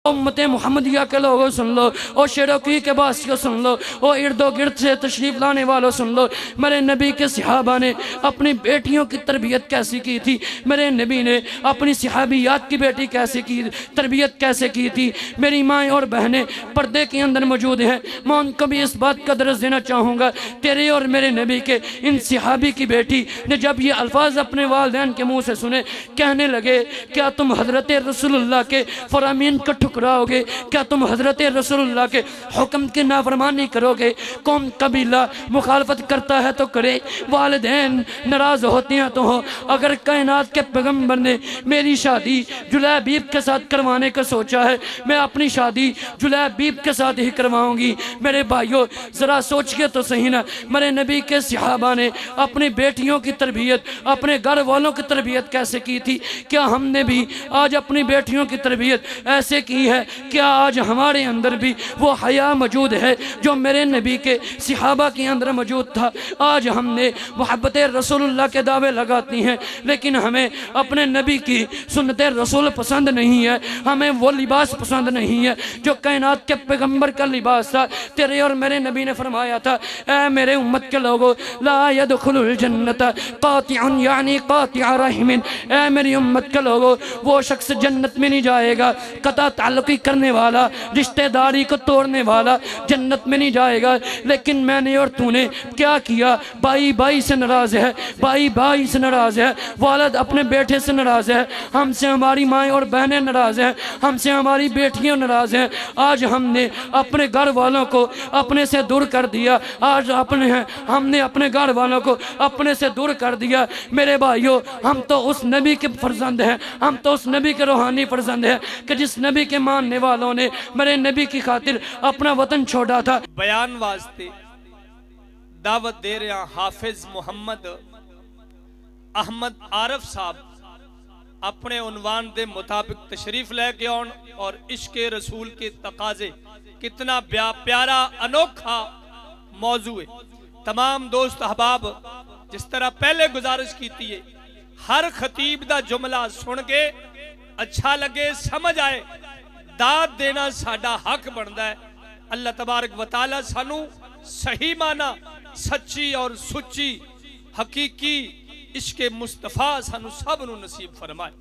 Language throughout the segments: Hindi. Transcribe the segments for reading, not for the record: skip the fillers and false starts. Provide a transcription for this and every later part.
उम्मत मुहम्मदिया के लोगों सुन लो, ओ शेरोकी के बासियों सुन लो, ओ इर्दो गिर्द से तशरीफ़ लाने वालों सुन लो। मेरे नबी के सहाबा ने अपनी बेटियों की तरबियत कैसी की थी, मेरे नबी ने अपनी सहाबियात की बेटी कैसे की तरबियत कैसे की थी। मेरी माएँ और बहनें पर्दे के अंदर मौजूद हैं, मैं उनको भी इस बात का दर्ज देना चाहूँगा। तेरे और मेरे नबी के इन सहाबी की बेटी ने जब ये अल्फाज अपने वालिदैन के मुँह से सुने, कहने लगे क्या तुम हज़रत रसूलुल्लाह के फरामीन को ठुकराओगे, क्या तुम हज़रत रसूलुल्लाह के हुक्म की नाफरमानी करोगे। कौम कबीला मुखालफत करता है तो करे, वालिदैन नाराज़ होते हैं तो हो। अगर कायनात के पैगम्बर ने मेरी शादी जुलैबीब के साथ करवाने का सोचा है, मैं अपनी शादी जुलैबीब के साथ ही करवाऊंगी। मेरे भाइयों ज़रा सोचिए तो सही ना, मेरे नबी के सहाबा ने अपनी बेटियों की तरबियत, अपने घर वालों की तरबियत कैसे की थी। क्या हमने भी आज अपनी बेटियों की तरबियत ऐसे की है? क्या आज हमारे अंदर भी वो हया मौजूद है जो मेरे नबी के सहाबा के अंदर मौजूद था? आज हमने मोहब्बत रसूलुल्लाह के दावे लगाती हैं, लेकिन हमें अपने नबी की सुन्नत रसूल पसंद नहीं है, हमें वो लिबास पसंद नहीं है जो कायनात के पैगंबर का लिबास था। तेरे और मेरे नबी ने फरमाया था, ऐ मेरे उम्मत के लोगों, ला यदखुलुल जन्नत कातिउन यानी कातिअ रहमिन, ऐ मेरी उम्मत के लोगों, वो शख्स जन्नत में नहीं जाएगा, कता ताल्लुकी करने वाला, रिश्तेदारी को तोड़ने वाला जन्नत में नहीं जाएगा। लेकिन मैंने और तूने क्या किया? भाई भाई से नाराज है, भाई भाई से नाराज है, वालिद अपने बेटे से नाराज है, हमसे हमारी माएँ और बहनें नाराज हैं, हमसे हमारी बेटियां नाराज हैं। आज हमने अपने घर वालों को अपने से दूर कर दिया, आज हमने अपने घर वालों को अपने से दूर कर दिया। मेरे भाइयों, हम तो उस नबी के फर्जंद हैं, हम तो उस नबी के रूहानी फर्जंद हैं कि जिस नबी के मानने वालों ने मेरे नबी की खातिर अपना वतन छोड़ा था। बयान वास्ते दावत दे रहा हाफिज मोहम्मद अहमद आरफ साहब अपने उन्वान के मुताबिक तशरीफ लेके आउन और इश्क़े रसूल के तकाजे, कितना प्यारा अनोखा मौजू है। तमाम दोस्त अहबाब, जिस तरह पहले गुजारिश की थी, हर खतीब का जुमला सुन के अच्छा लगे, समझ आए, दाद देना साडा हक बनता है। अल्लाह तबारक व तआला सानू सही माना सच्ची और सुच्ची हकीकी इश्क़े मुस्तफा सानू सब नू नसीब फरमाए।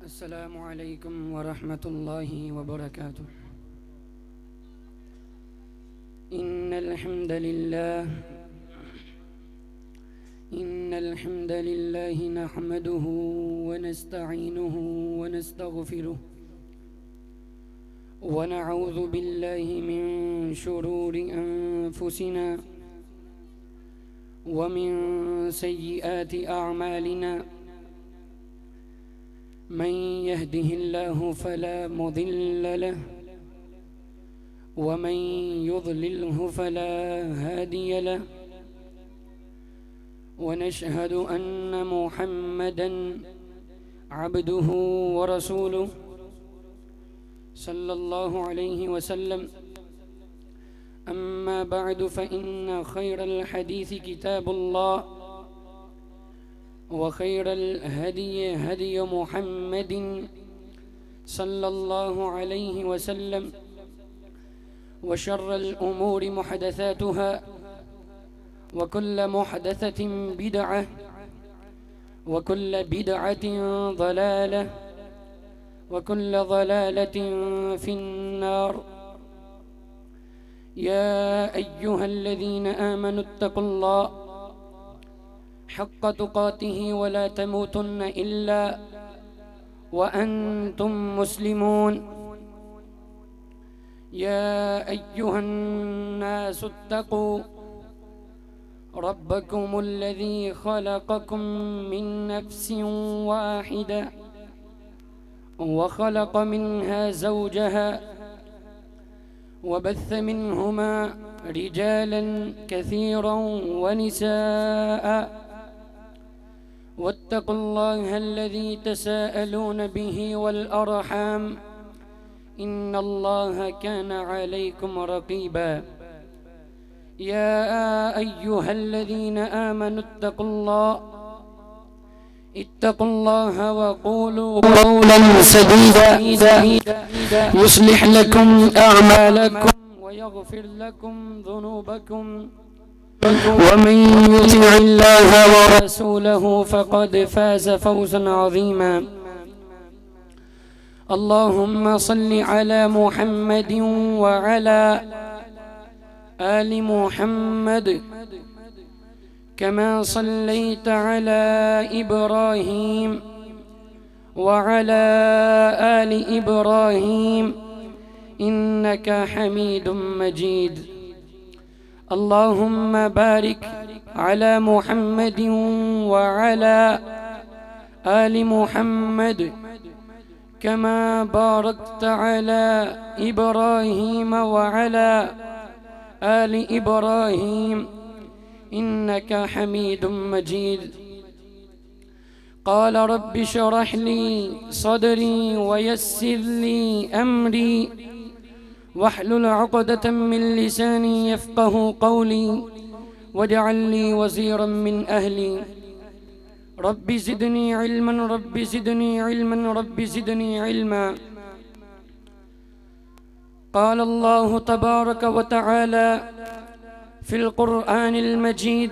अस्सलामु अलैकुम वरहमतुल्लाहि वबरकातुह। इन्नल हम्दलिल्लाह नहमदुहु व नस्तईनुहु व नस्तगफिरुह व नऊज़ु बिल्लाहि मिन शुरूरि अनफुसिना व मिन सय्यिआति अअमालिना। मन यहदिहिल्लाहु फला मुदिल्ल लहु व मन युद्लिल्हु फला हादिय लहु व नशहदु अन्न मुहम्मदन अब्दुहु व रसूलुहु सल्लल्लाहु अलैहि वसल्लम। अम्मा बअदु फ़इन्न खैरल हदीस किताबुल्लाह व खैरल हदी हदी मुहम्मदिन सल्लल्लाहु अलैहि वसल्लम व शर्रल उमूरि मुहदसातुहा व कुल्ल मुहदसतिन बिदअह व कुल्ल बिदअतिन ज़लालह व कुल्ल ज़लालतिन फिन्नार। या अय्युहल्लज़ीना आमनु इत्तक़ुल्लाह हक़्क़ तुक़ातिही वला तमूतुन्न इल्ला व अंतुम मुस्लिमून। या अय्युहन्नासु इत्तक़ू रब्बकुमुल्लज़ी ख़लक़कुम मिन नफ़्सिन वाहिदा व ख़लक़ मिन्हा ज़ौजहा वबस्स मिन्हुमा रिजालन कसीरन वनिसाअ वत्तक़ुल्लाह अल्लज़ी तसाअलून बिही वल अरहाम इन्नल्लाह कान अलैकुम रक़ीबा। या अय्युहल्लज़ीन आमनु इत्तक़ुल्लाह वक़ूलू क़ौलन सदीदा युस्लिह लकुम अअमालकुम वयग़फिर लकुम ज़ुनूबकुम वमन युतिइल्लाह वरसूलहु फ़क़द फ़ाज़ फ़ौज़न अज़ीमा। अल्लाहुम्मा सल्लि अला मुहम्मदिन व अला आलि मुहम्मद कमा सल्लैत अला इब्राहीम व अला आलि इब्राहीम इन्नका हमीदुम मजीद। अल्लाहुम्मा बारिक अला मुहम्मदिन व अला आलि मुहम्मद कमा बारकत अला इब्राहीम व अला आलि इब्राहीम इन्नका हमीदुम मजीद। क़ाल रब्बि इश्रह ली सदरी व यस्सिर ली अमरी वहलुल उक़दतम मिन लिसानी यफ़क़हू क़ौली वजअल ली वज़ीरन मिन अहली रब्बि ज़िदनी इल्मन रब्बि ज़िदनी इल्मन रब्बि ज़िदनी इल्मा। क़ाल अल्लाहु तबारक व तआला फ़िल क़ुरआनिल मजीद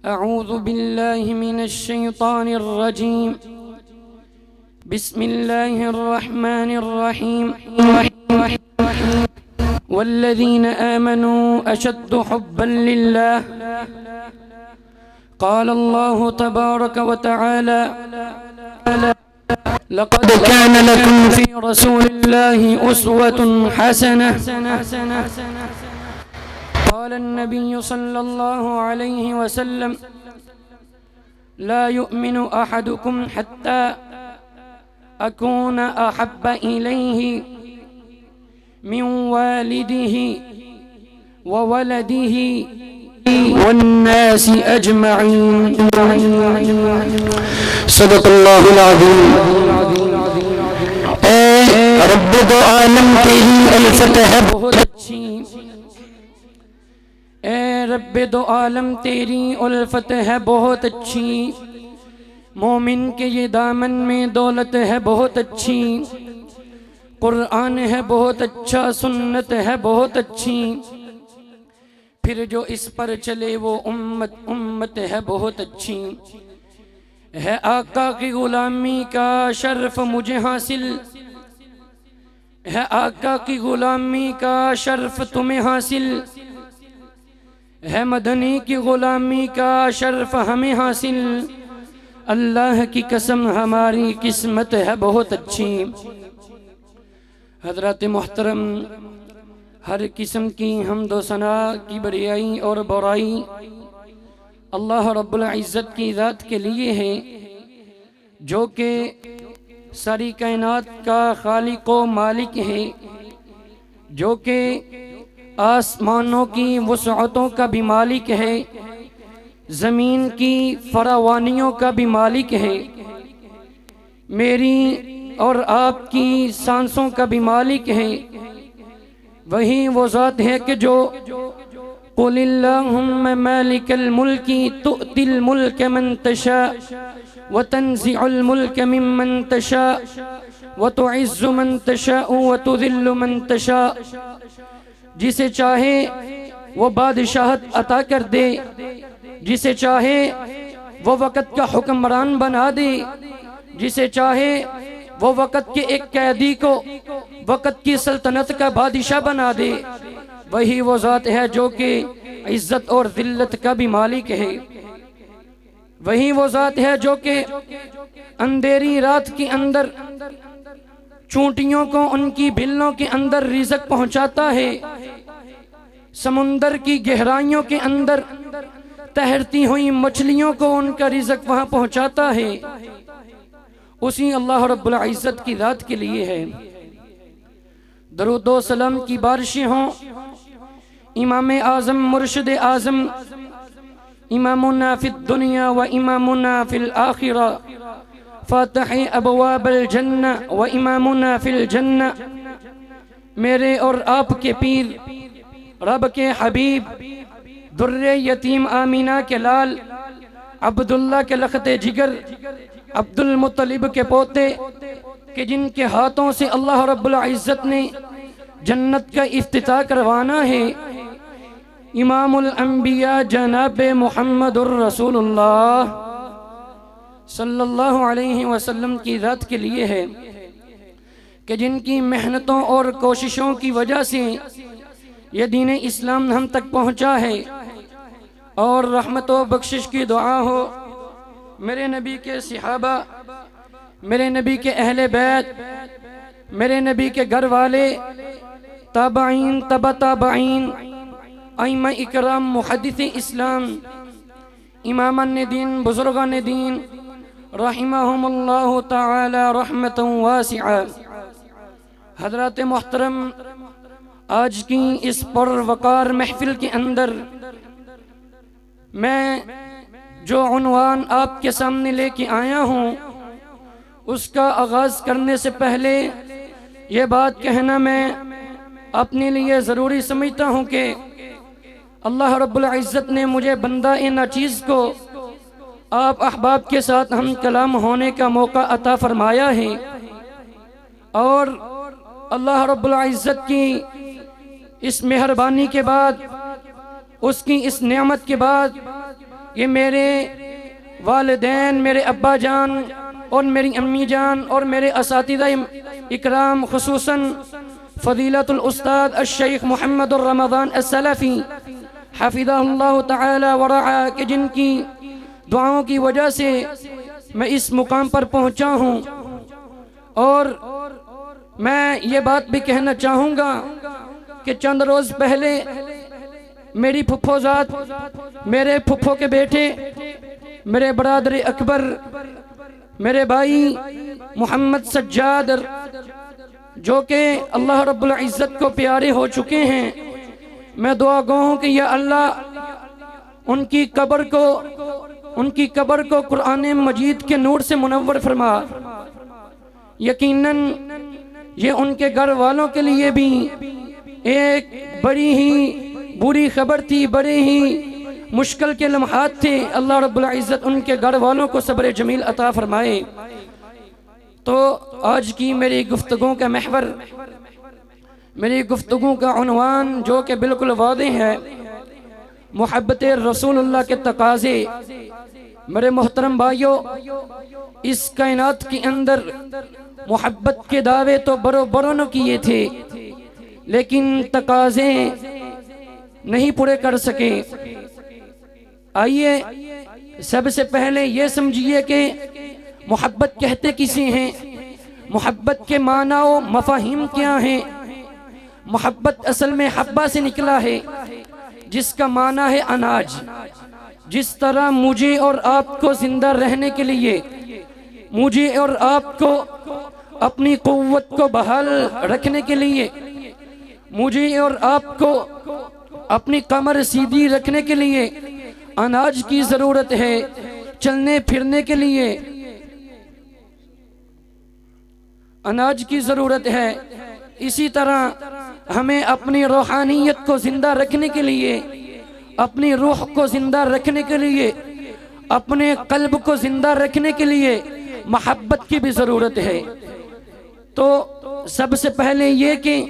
अऊज़ु बिल्लाहि मिनश शैतानिर रजीम बिस्मिल्लाहिर रहमानिर रहीम वल्लज़ीना आमनू अशद्दु हुब्बन लिल्लाह। क़ाल अल्लाहु तबारक व तआला लक़द कान लकुम फ़ी रसूलिल्लाहि उस्वतुन हसनह। क़ाल अन्नबिय्यु सल्लल्लाहु अलैहि वसल्लम ला युमिनु अहदुकुम हत्ता अकून अहब्ब इलैहि मिन वालिदिही व वलदिही वन्नासि अजमईन। सदक़ल्लाहुल अज़ीम। रब्बे दो आलम तेरी उल्फत है बहुत अच्छी, ए रब्बे दो आलम तेरी उल्फत है बहुत अच्छी। मोमिन के ये दामन में दौलत है बहुत अच्छी। कुरान है बहुत अच्छा, सुन्नत है बहुत अच्छी। फिर जो इस पर चले वो उम्मत है बहुत अच्छी। है आका की गुलामी का शर्फ मुझे हासिल, है आका की गुलामी का शर्फ तुम्हें हासिल। है मदनी की गुलामी का शर्फ हमें हासिल। अल्लाह की कसम हमारी किस्मत है बहुत अच्छी। हज़रत मोहतरम, हर किस्म की हम्दो सना की बड़ाई और बुराई अल्लाह रब्बुल इज़्ज़त की ज़ात के लिए है, जो कि सारी कायनात का खालिक व मालिक है, जो कि आसमानों की वसअतों का भी मालिक है, ज़मीन की फरावानियों का भी मालिक है, मेरी और आपकी सांसों का भी मालिक है। वही वो ज़ात है कि जो कुलिल्लाहुम्मा मालिकल मुल्की तुअतिल मुल्क मन तशा व तंज़िउल मुल्क मिम्मन तशा व तुइज़्ज़ु मन तशा व तुज़िल्लु मन तशा। जिसे चाहे वो बादशाहत अता कर दे, जिसे चाहे वो वक़्त का हुक्मरान बना दे, जिसे चाहे वो वक़्त के एक कैदी को वक़्त की सल्तनत का बादशाह बना दे। वही वो ज़ात है जो कि इज्जत और दिल्लत का भी मालिक है। वही वो ज़ात है जो कि अंधेरी रात के अंदर चूंटियों को उनकी बिल्लों के अंदर रिज़्क पहुंचाता है, समुंदर की गहराइयों के अंदर तैरती हुई मछलियों को उनका रिज़्क वहां पहुंचाता है। उसी अल्लाह रब्बुल इज़्ज़त की रात के लिए है। दरूद व सलाम की बारिशें हों इमाम आज़म मुर्शिद आज़म इमामुना फिद दुनिया व इमामुना फिल आखिरा फातिह अबवाबिल जन्ना व इमामुना फिल जन्ना, मेरे और आपके पीर रब के हबीब दुर्रे यतीम आमीना के लाल अब्दुल्ला के लखते जिगर अब्दुल मुत्तलिब के पोते कि जिनके हाथों से अल्लाह रब्बुल इज़्ज़त ने जन्नत का इफ्तिताह करवाना है, इमामुल अंबिया जनाब मुहम्मदुर रसूलुल्लाह सल्लल्लाहु अलैहि वसल्लम की रात के लिए है कि जिनकी मेहनतों और कोशिशों की वजह से ये दीन इस्लाम हम तक पहुँचा है। और रहमत व बख्शिश की दुआ हो मेरे नबी के सहाबा, मेरे नबी के अहले बैत, मेरे नबी के घर वाले, ताबाइन तबा ताबाइन, आइमा इकराम, मुहद्दिस इस्लाम, इमामान दीन, बुजुर्गान दीन रहिमहुमुल्लाह ताला रहमतन वासिआ। हज़रात मोहतरम, आज की इस परवकार महफिल के अंदर मैं जो उन्वान आपके सामने लेके आया हूँ उसका आगाज करने से पहले ये बात कहना मैं अपने लिए ज़रूरी समझता हूँ कि अल्लाह रब्बुल इज़्ज़त ने मुझे बंदा नाचीज़ को आप अहबाब के साथ हम कलाम होने का मौका अता फरमाया है। और अल्लाह रब्बुल इज़्ज़त की इस मेहरबानी के बाद, उसकी इस नेमत के बाद, ये मेरे वालिदैन, मेरे अब्बा जान और मेरी अम्मी जान और मेरे असातिज़ा इकराम, खुसूसन फ़ज़ीलतुल उस्ताद अश-शेख मोहम्मद रमज़ान अस-सलफ़ी हफ़िज़हुल्लाह तआला व रआ, कि जिनकी दुआओं की वजह से मैं इस मुकाम पर पहुँचा हूँ। और मैं ये बात भी कहना चाहूँगा कि चंद रोज़ पहले मेरी फुफ्फोज़ात, मेरे फुफ्फो के बेटे, मेरे बरादर अकबर, मेरे भाई मोहम्मद सज्जाद, जो कि अल्लाह रब्बुल इज़्ज़त को प्यारे हो चुके हैं, मैं दुआ गो हूँ कि या अल्लाह उनकी कब्र को कुरान मजीद के नूर से मुनव्वर फरमा। यकीनन ये उनके घर वालों के लिए भी एक बड़ी ही बुरी खबर थी, बड़े ही मुश्किल के लम्हात थे। अल्लाह रब्बुल इज़्ज़त उनके घर वालों को सब्र जमील अता फरमाए। तो आज की मेरी गुफ्तगू का महवर, मेरी गुफ्तगू का उन्वान जो कि बिल्कुल वाज़ेह है, मोहब्बत रसूलुल्लाह के तकाज़े। मेरे मोहतरम भाइयों, इस कायनात के अंदर मोहब्बत के दावे तो बरों ने किए थे, लेकिन तकाज़े नहीं पूरे कर सके। आइए सबसे पहले ये समझिए कि मोहब्बत कहते किसे हैं, मोहब्बत के माना व मफाहिम क्या हैं। मोहब्बत असल में हब्बा से निकला है, जिसका माना है अनाज। जिस तरह मुझे और आपको जिंदा रहने के लिए, मुझे और आपको अपनी कुव्वत को बहाल रखने के लिए, मुझे और आपको अपनी कमर सीधी रखने के लिए अनाज की जरूरत है। चलने फिरने के लिए अनाज की जरूरत है। इसी तरह हमें अपनी रूहानियत को जिंदा रखने के लिए, अपनी रूह को जिंदा रखने के लिए, अपने कल्ब को जिंदा रखने के लिए मोहब्बत की भी जरूरत है। तो सबसे पहले ये कि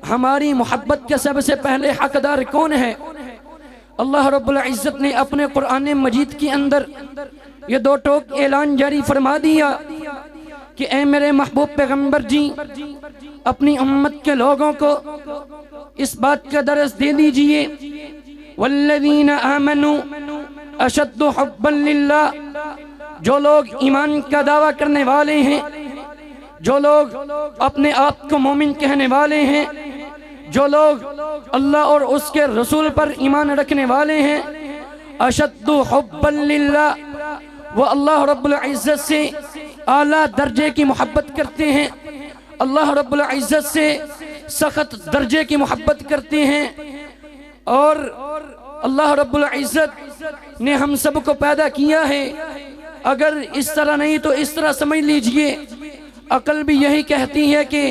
हमारी मोहब्बत के सबसे पहले हकदार कौन है। अल्लाह रब्बुल इज़्ज़त ने अपने कुरान मजीद के अंदर ये दो टोक ऐलान जारी फरमा दिया कि ऐ मेरे महबूब पैगंबर जी, अपनी उम्मत के लोगों को इस बात का दरस दे दीजिए वल्लज़ीना आमनू अशद्दु हुब्बन लिल्लाह, जो लोग ईमान का दावा करने वाले हैं, जो लोग अपने आप को मोमिन कहने वाले हैं, जो लोग अल्लाह और उसके रसूल पर ईमान रखने वाले हैं, अशद्दु हुब्बन लिल्लाह, वो अल्लाह रब्बुल इज़्ज़त से आला दर्जे की मोहब्बत करते हैं, अल्लाह रब्बुल इज़्ज़त से सख्त दर्जे की मोहब्बत करते हैं। और अल्लाह रब्बुल इज़्ज़त ने हम सब को पैदा किया है, अगर इस तरह नहीं तो इस तरह समझ लीजिए, अकल भी यही कहती है कि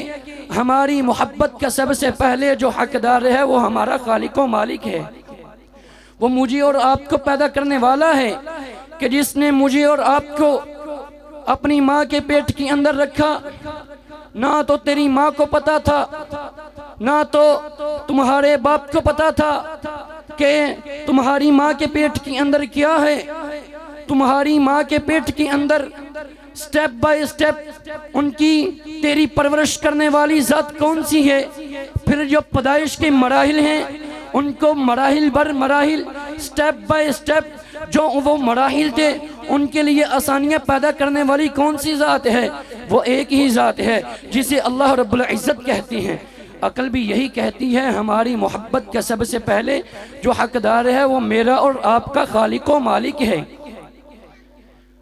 हमारी मोहब्बत का सबसे पहले जो हकदार है वो हमारा खालिक व मालिक है। वो मुझे और आपको पैदा करने वाला है कि जिसने मुझे और आपको अपनी माँ के पेट के अंदर रखा। ना तो तेरी माँ को पता था, ना तो तुम्हारे बाप को पता था कि तुम्हारी माँ के पेट के अंदर क्या है। तुम्हारी माँ के पेट के अंदर स्टेप बाय स्टेप उनकी तेरी परवरिश करने वाली जात कौन सी है। फिर जो पैदाइश के मराहिल हैं उनको मराहिल बर मराहिल, स्टेप बाय स्टेप जो वो मराहिल थे उनके लिए आसानियाँ पैदा करने वाली कौन सी ज़ात है। वो एक ही ज़ात है जिसे अल्लाह रब्बुल इज़्ज़त कहती हैं। अकल भी यही कहती है हमारी मोहब्बत का सबसे पहले जो हकदार है वो मेरा और आपका खालिक व मालिक है।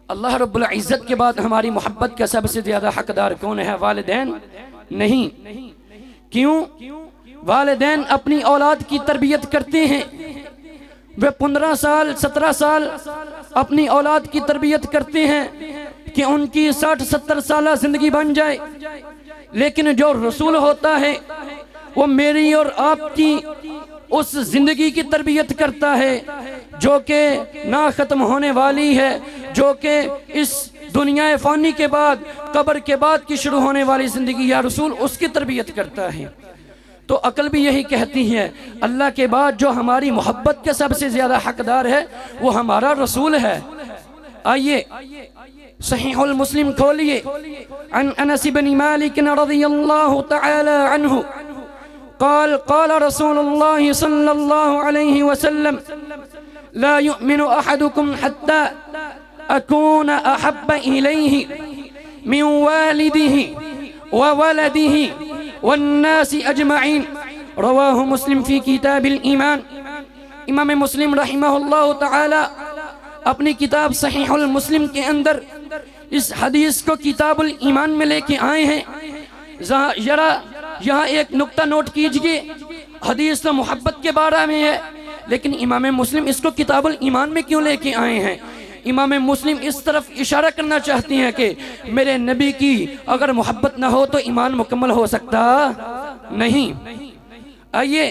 अल्लाह रब्बुल इज़्ज़त के बाद हमारी मोहब्बत का सबसे ज़्यादा हकदार कौन है? वालिदैन नहीं। क्यों? वालिदैन अपनी औलाद की तरबियत करते हैं। वे 15 साल 17 साल अपनी औलाद की तरबियत करते हैं कि उनकी 60-70 साल ज़िंदगी बन जाए। लेकिन जो रसूल होता है वो मेरी और आपकी उस ज़िंदगी की तरबियत करता है जो कि ना ख़त्म होने वाली है, जो कि इस दुनिया फ़ानी के बाद, कब्र के बाद की शुरू होने वाली ज़िंदगी, या रसूल उसकी तरबियत करता है। तो अकल भी यही कहती है अल्लाह के बाद जो हमारी मोहब्बत के सबसे ज़्यादा हकदार है वो हमारा रसूल है। आइए सहीहुल मुस्लिम खोलिए। अन अनस इब्न मालिक रज़ियल्लाहु तआला अन्हु क़ाल क़ाल रसूलुल्लाह सल्लल्लाहु अलैहि वसल्लम ला युमिनु अहदुकुम हत्ता अकूना अहब्बा इलैहि मिन वालिदिही व वलदिही वन्नासी अजमईन। रवाहु मुस्लिम फी किताबिल ईमान। इमाम मुस्लिम रहमहुल्लाह तआला अपनी किताब सहीहुल मुस्लिम के अंदर इस हदीस को किताबुल ईमान में लेके आए हैं। जरा यहाँ एक नुक्ता नोट कीजिए, हदीस तो मोहब्बत के बारे में है लेकिन इमाम मुस्लिम इसको किताबुल ईमान में क्यों लेके आए हैं? इमाम मुस्लिम इस तरफ इशारा करना चाहती हैं कि मेरे नबी की अगर मोहब्बत ना हो तो ईमान मुकम्मल हो सकता नहीं। आइए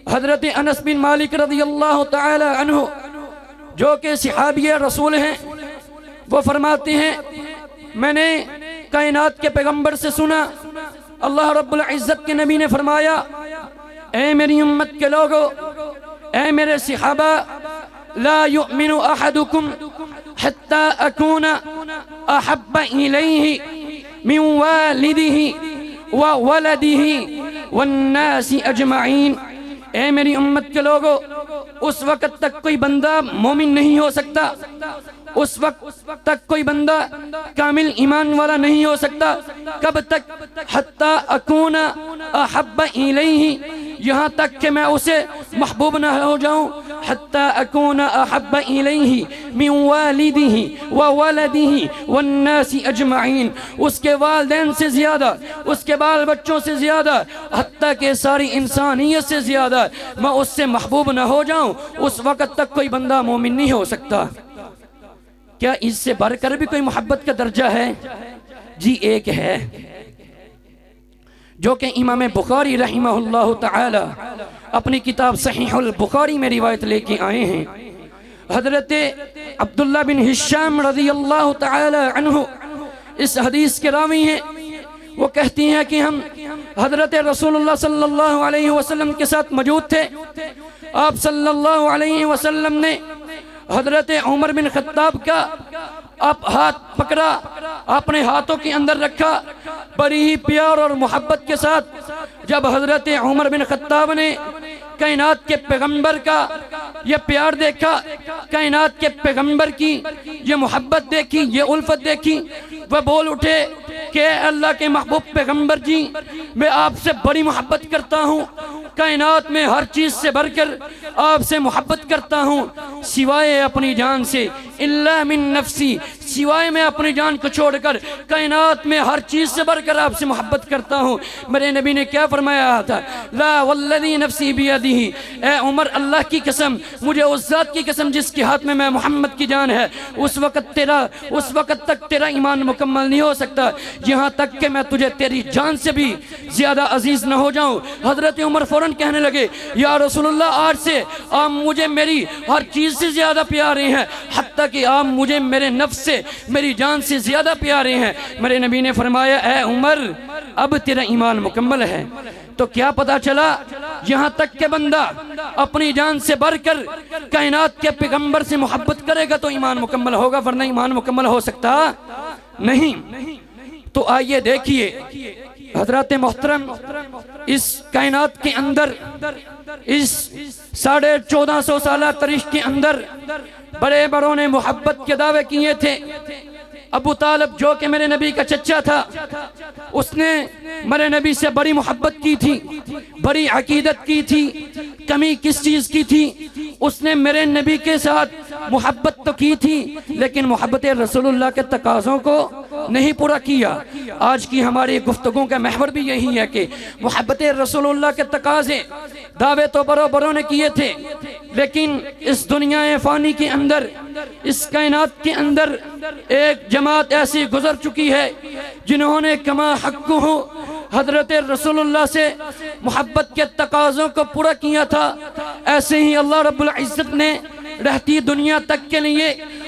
हजरत अनस बिन मालिक रज़ियल्लाहु तआला अन्हु जो कि सहाबी रसूल हैं, वो फरमाते हैं मैंने कायनात के पैगंबर से सुना, अल्लाह रब्बुल इज़्ज़त के नबी ने फरमाया, ऐ मेरी उम्मत के लोगों, ऐ मेरे सहाबा, ला युमिनु अहदुकुम हत्ता अकूना अहब्बा इलैहि मिन वालिदिही व वलदिही वन्नासी अजमईन। ऐ मेरी उम्मत के लोगों, उस वक्त तक कोई बंदा मोमिन नहीं हो सकता, उस वक्त तक कोई बंदा कामिल ईमान वाला नहीं हो सकता। कब तक? हत्ता अकूना अहब्बा इलैहि, यहाँ तक कि मैं उसे महबूब न हो जाऊँ। हत्ता अकूना अहब्बा इलैहि मिन वालिदिही व वलदिही वन्नासी अजमईन, उसके वालिदैन से ज़्यादा, उसके बाल बच्चों से ज़्यादा, हत्ता के सारी इंसानियत से ज़्यादा मैं उससे महबूब न हो जाऊँ, उस वक़्त तक कोई बंदा मोमिन नहीं हो सकता। क्या इससे बढ़कर भी कोई मोहब्बत का दर्जा है? जी एक है, जो कि इमाम बुखारी रहमहुल्लाह तआला अपनी किताब सहीहुल बुखारी में रिवायत लेके आए हैं। हजरत अब्दुल्ला बिन हिशाम रज़ियल्लाहु तआला अन्हु इस हदीस के रावी हैं। वो कहती हैं कि हम हजरत रसूलुल्लाह सल्लल्लाहु अलैहि वसल्लम के साथ मौजूद थे। आप सल्लल्लाहु अलैहि वसल्लम ने हजरत उमर बिन खत्ताब का आप हाथ पकड़ा, अपने हाथों के अंदर रखा, बड़ी ही प्यार और मोहब्बत के साथ। जब हजरत उमर बिन खत्ताब ने कायनात के पैगंबर का ये प्यार देखा, कायनात के पैगंबर की ये मोहब्बत देखी, ये उल्फत देखी। वह बोल उठे कि अल्लाह के महबूब पैगंबर जी, मैं आपसे बड़ी मोहब्बत करता हूँ, कायनात में हर चीज़ से बढ़कर आपसे मोहब्बत करता हूँ, सिवाय अपनी जान से, इल्ला मिन नफ्सी, सिवाय मैं अपनी जान को छोड़कर कायनात में हर चीज़ से बढ़कर आपसे मोहब्बत करता हूँ। मेरे नबी ने क्या फरमाया था, ला वल्लज़ी नफ्सी बियदिही, ए उमर अल्लाह की कसम, मुझे उस ज़ात की कसम जिसके हाथ में मैं मोहम्मद की जान है, उस वक़्त तक तेरा ईमान मुकम्मल नहीं हो सकता यहाँ तक कि मैं तुझे तेरी जान से भी ज़्यादा अजीज़ न हो जाऊँ। हज़रत उमर फ़ौरन कहने लगे, या रसूलुल्लाह, आज से आप मुझे मेरी हर चीज़ से ज़्यादा प्यारे हैं, हत्ता कि आप मुझे मेरे नफ्स से, मेरी जान से ज़्यादा प्यारे हैं। मेरे नबी ने फरमाया, ए उमर, अब तेरा ईमान मुकम्मल है। तो क्या पता चला, यहाँ तक के बंदा अपनी जान से बढ़कर कायनात के पैगंबर से मोहब्बत करेगा तो ईमान मुकम्मल होगा, वरना ईमान मुकम्मल हो सकता नहीं। तो आइए देखिए हजरत मोहतरम, इस कायनात के अंदर, इस 1450 साल तारीख के अंदर बड़े बड़ों ने मोहब्बत के दावे किए थे। अबू तालिब जो कि मेरे नबी का चचा था, उसने मेरे नबी से बड़ी मोहब्बत की थी, बड़ी अकीदत की थी। कमी किस चीज़ की थी? उसने मेरे नबी के साथ मोहब्बत तो की थी, लेकिन मोहब्बत रसूलुल्लाह के तकाज़ों को नहीं पूरा किया। आज की हमारी गुफ्तगू का महवर भी यही है कि मोहब्बत रसूलुल्लाह के तकाज़े, दावे तो बड़ों ने किए थे, लेकिन इस दुनिया फ़ानी के अंदर, इस कायनात के अंदर एक जमात ऐसी गुजर चुकी है जिन्होंने कमा हक़्क़ुहु हज़रत रसूलुल्लाह से मोहब्बत के तकाज़ों को पूरा किया था। ऐसे ही अल्लाह रब्बुल इज़्ज़त ने रहती दुनिया तक के लिए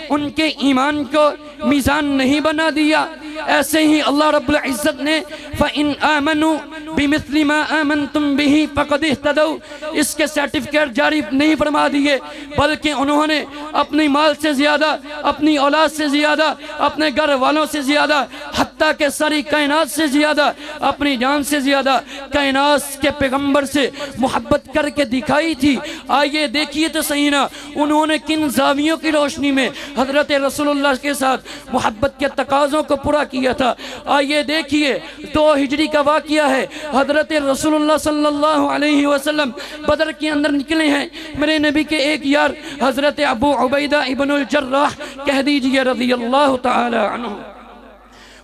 उनके ईमान को मीज़ान नहीं बना दिया। ऐसे ही अल्लाह रब्बुल इज़्ज़त ने फ़इन आमनु बिमिस्लि मा आमनतुम बिही फ़क़द इह्तदौ, इसके सर्टिफिकेट जारी नहीं फरमा दिए, बल्कि उन्होंने अपनी माल से ज़्यादा, अपनी औलाद से ज़्यादा, अपने घर वालों से ज़्यादा, हत्ता के सारी कायनात से ज़्यादा, अपनी जान से ज़्यादा कायनात के पैगंबर से मोहब्बत करके दिखाई थी। आइए देखिए तो सही ना, उन्होंने किन ज़ावियों की रोशनी में हज़रत रसूलुल्लाह के साथ मोहब्बत के तकाज़ों को पूरा किया था। आइए देखिए, 2 हिजरी का वाक़या है। हज़रत रसूलुल्लाह सल्लल्लाहु अलैहि वसल्लम बदर के अंदर निकले हैं। मेरे नबी के एक यार हज़रत अबू उबैदा इब्नुल जर्राह, कह दीजिए रज़ियल्लाहु ताला अन्हु,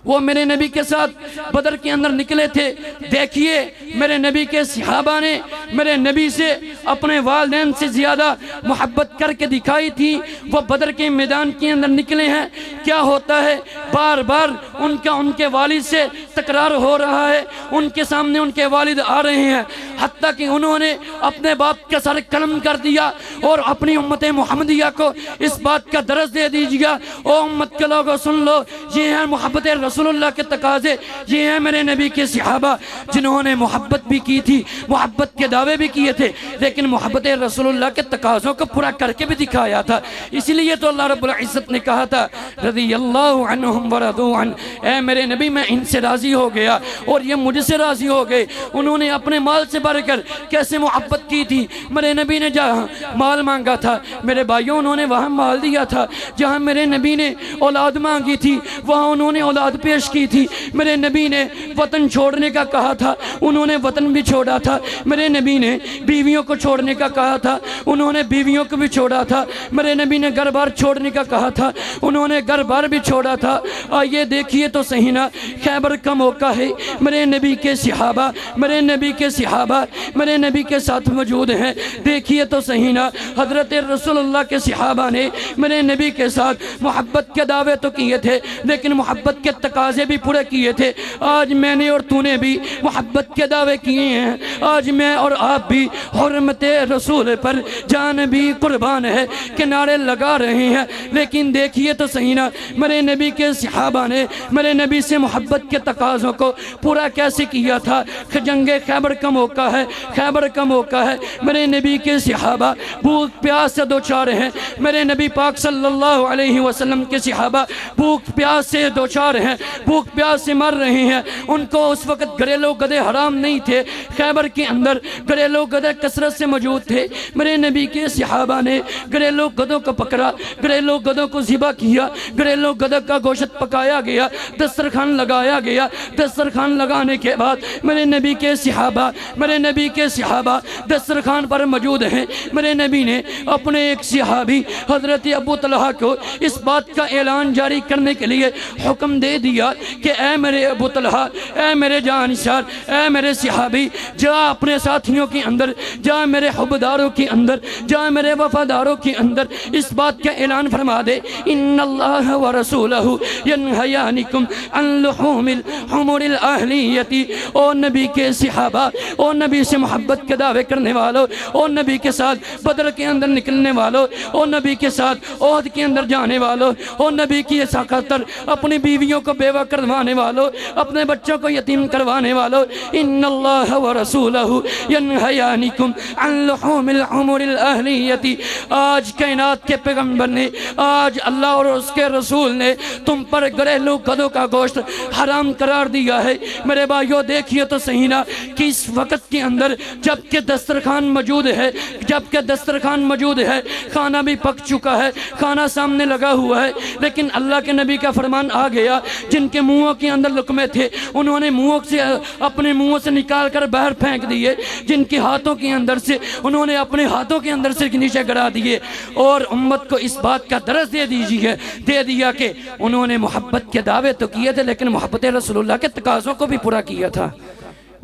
वो मेरे नबी के साथ बदर के अंदर निकले थे। देखिए मेरे नबी के सहाबा ने मेरे नबी से अपने वालिदैन से ज़्यादा मोहब्बत करके दिखाई थी। वो बदर के मैदान के अंदर निकले हैं। क्या होता है, बार बार उनके वालिद से तकरार हो रहा है, उनके सामने उनके वालिद आ रहे हैं, हत्ता कि उन्होंने अपने बाप के सर कलम कर दिया और अपनी उम्मत मुहम्मदिया को इस बात का दर्ज दे दीजिएगा, ओ उम्मत के लोगों सुन लो, ये है मोहब्बत रसूलुल्लाह के तकाज़े, ये है मेरे नबी के सहाबा जिन्होंने मोहब्बत भी की थी, मोहब्बत के दावे भी किए थे, लेकिन मोहब्बत रसूलुल्लाह के तकाज़ों को पूरा करके भी दिखाया था। इसलिए तो अल्लाह रब्बुल इज़्ज़त ने कहा था, रज़ियल्लाहु अन्हुम व रज़ू अन, ऐ मेरे नबी मैं इनसे राज़ी हो गया और ये मुझसे राज़ी हो गए। उन्होंने अपने माल से बढ़कर कैसे मोहब्बत की थी। मेरे नबी ने जहाँ माल मांगा था मेरे भाइयों, उन्होंने वहाँ माल दिया था। जहाँ मेरे नबी ने औलाद मांगी थी वहाँ उन्होंने औलाद पेश की थी। मेरे नबी ने वतन छोड़ने का कहा था, उन्होंने वतन भी छोड़ा था। मेरे नबी ने बीवियों को छोड़ने का कहा था, उन्होंने बीवियों को भी छोड़ा था। मेरे नबी ने घर बार छोड़ने का कहा था, उन्होंने घर बार भी छोड़ा था। आइए देखिए तो सही ना, खैबर का मौका है, मेरे नबी के सहाबा, मेरे नबी के सहाबा मेरे नबी के साथ मौजूद हैं। देखिए तो सही ना, हज़रत रसूलुल्लाह के सहाबा ने मेरे नबी के साथ मोहब्बत के दावे तो किए थे, लेकिन मोहब्बत के तकाज़े भी पूरे किए थे। आज मैंने और तूने भी मोहब्बत के दावे किए हैं। आज मैं और आप भी हुर्मत रसूल पर जान भी कुर्बान है के नारे लगा रहे हैं। लेकिन देखिए तो सही ना, मेरे नबी के सहाबा ने मेरे नबी से मोहब्बत के तकाज़ों को पूरा कैसे किया था। जंगे खैबर का मौका है, खैबर का मौका है, मेरे नबी के सहाबा भूख प्यास से दो चार हैं, मेरे नबी पाक सल्लल्लाहु अलैहि वसल्लम के सहाबा भूख प्यास से दो चार हैं, भूख प्यास से मर रहे हैं। उनको उस वक्त घरेलू गधे हराम नहीं थे, खैबर के अंदर घरेलू गधे कसरत से मौजूद थे। मेरे नबी के सहाबा ने घरेलू गधों को पकड़ा, घरेलू गधों को ज़िबा किया, घरेलू गधों का गोश्त पकाया गया, दस्तरखान लगाया गया। दस्तरखान लगाने के बाद मेरे नबी के सहाबा दस्तरखान पर मौजूद हैं। मेरे नबी ने अपने एक सहाबी हज़रत अबू तलहा को इस बात का ऐलान जारी करने के लिए हुक्म दे दिया कि ऐ मेरे अबू तलहा, ऐ मेरे जानसार, ऐ मेरे सहाबी, जा अपने साथियों के अंदर, जा मेरे हुब्बदारों के अंदर, जा मेरे वफादारों के अंदर इस बात का ऐलान फरमा दे, इन्नल्लाह व रसूलहु यनहयानिकुम अन लुहूमिल हुमुरिल अहलियती। ओ नबी के सहाबा, ओ नबी से मोहब्बत के दावे करने वालों, ओ नबी के साथ बदर के अंदर निकलने वालों, ओ नबी के साथ ओहद के अंदर जाने वालों, ओ नबी की खातर अपनी बीवियों को बेवा करवाने वालों, अपने बच्चों को यतीम करवाने वालों, इन्नल्लाह व रसूलहु यनहयानिकुम अन लुहूमिल हुमुरिल अहलियती। आज कायनात के पैगंबर ने, आज अल्लाह और उसके रसूल ने तुम पर घरेलू गधों का गोश्त हराम करार दिया है। मेरे भाइयों देखिए तो सही ना कि इस वक्त के अंदर जबकि दस्तरखान मौजूद है, जबकि दस्तरखान मौजूद है, खाना भी पक चुका है, खाना सामने लगा हुआ है, लेकिन अल्लाह के नबी का फरमान आ गया, जिनके मुंहों के अंदर लुकमे थे उन्होंने मुंहों से अपने मुंहों से निकाल कर बाहर फेंक दिए, जिनके हाथों के अंदर से उन्होंने अपने हाथों के अंदर से नीचे गिरा दिए। और उम्मत को इस बात का दर्ज दे दिया कि उन्होंने मोहब्बत के दावे तो किए थे, लेकिन मोहब्बत रसूलुल्लाह के तकाज़ों को भी पूरा किया था।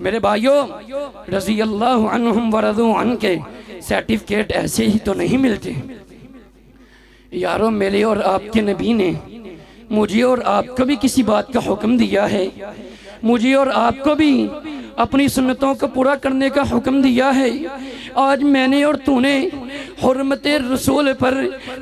मेरे भाइयों, रज़ी अल्लाह अन्हुम व रज़ू अन के सर्टिफिकेट ऐसे ही तो नहीं मिलते यारों। मेरे और आपके नबी ने मुझे और आपको भी किसी बात का हुक्म दिया है, मुझे और आपको भी अपनी सुन्नतों को पूरा करने का हुक्म दिया है। आज मैंने और तूने हुर्मत रसूल पर